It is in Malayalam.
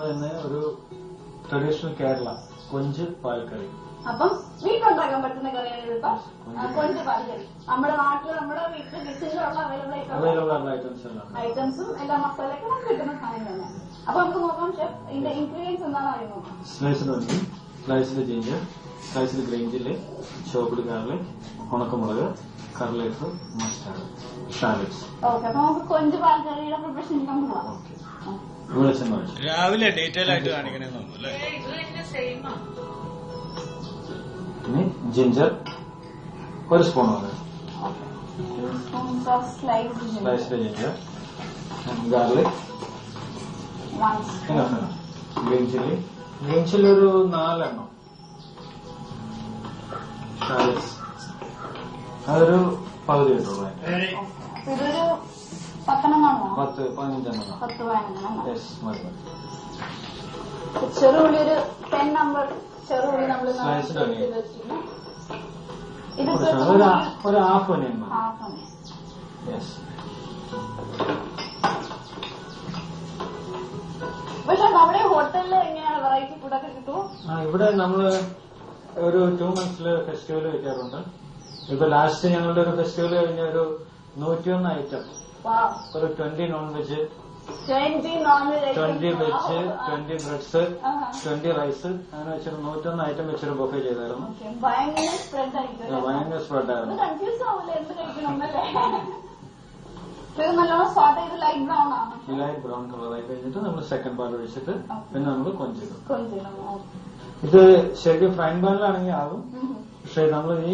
നമ്മൾ തന്നെ ഒരു ട്രഡീഷണൽ കേരള കൊഞ്ച് പാൽക്കറി. അപ്പം വീട്ടിലുണ്ടാക്കാൻ പറ്റുന്ന കറിയാണ് ഇതിപ്പോ കൊഞ്ച് പാൽക്കറി. നമ്മുടെ നാട്ടില് നമ്മുടെ വീട്ടിൽ കിച്ചണിലുള്ള അവൈലബിൾ ആയിട്ടുള്ള ഐറ്റംസും എല്ലാ മസാലയൊക്കെ നമുക്ക് കിട്ടുന്ന സാധനം തന്നെ. അപ്പൊ നമുക്ക് നോക്കാം ഷെഫ്, ഇതിന്റെ ഇൻഗ്രീഡിയൻസ് എന്താണെന്ന് അറിയുമോ? സ്ലൈസ്ഡ് ഒന്നി, sliced ginger, sliced green chilli, chopped garlic, ഉണക്കമുളക്, കർലീഫ്, മസ്റ്റാർഡ്, ഷാലറ്റ്സ്. ഓക്കെ, അപ്പൊ നമുക്ക് കൊഞ്ച് പാൽക്കറിയുടെ പ്രിപ്പറേഷൻ പോവാം. വെളിച്ചെണ്ണ ഒഴിച്ചു. രാവിലെ ഡീറ്റെയിൽ ആയിട്ട് കാണിക്കണേന്ന് തോന്നുന്നു അല്ലേ? ഇനി ജിഞ്ചർ ഒരു സ്പൂൺ മതി. Sliced ginger, garlic, green chilli, green chilli ഒരു 4 എണ്ണം, ഷാലറ്റ്സ് അതൊരു 10 കിട്ടുള്ളൂ. ഇതൊരു 10 15 എണ്ണം. യെസ്, മതി. ചെറുള്ളി ഒരു 10 നമ്പർ ചെറുള്ളി നമ്മൾ സ്ലൈസ്ഡ് ഒനിയൻ ഇത് ഒരു ഹാഫ് ഒനിയൻ. യെസ്. പക്ഷെ നമ്മുടെ ഹോട്ടലിൽ എങ്ങനെയാണ് വെറൈറ്റി ഫുഡൊക്കെ കിട്ടുമോ? ഇവിടെ നമ്മള് ഒരു 2 months ഫെസ്റ്റിവൽ വെക്കാറുണ്ട്. ഇപ്പൊ ലാസ്റ്റ് ഞങ്ങളുടെ ഒരു ഫെസ്റ്റിവൽ കഴിഞ്ഞ ഒരു 101 ഐറ്റം, ഒരു 20 non veg, 20 veg, 20 breads, 20 rice, അങ്ങനെ വെച്ചൊരു 101 ഐറ്റം വെച്ചൊരു ബൊഫേ ചെയ്തായിരുന്നു. ഭയങ്കര സ്പ്രെഡായിരുന്നു. കൺഫ്യൂസ് ആവില്ല എന്ത് കഴിക്കണമെന്നല്ലേ? ഇത് നല്ലോണം സ്വാദ് ചെയ്ത് ലൈറ്റ് ബ്രൗൺ ആണ്. ലൈറ്റ് ബ്രൗൺ കളറായി കഴിഞ്ഞിട്ട് നമ്മൾ സെക്കൻഡ് പാൽ ഒഴിച്ചിട്ട് പിന്നെ നമ്മൾ കൊഞ്ചിടും. കൊഞ്ചിടണം. ഇത് ശരിക്കും ഫ്രൈങ് പാനിലാണെങ്കിൽ ആകും, പക്ഷെ നമ്മൾ ഈ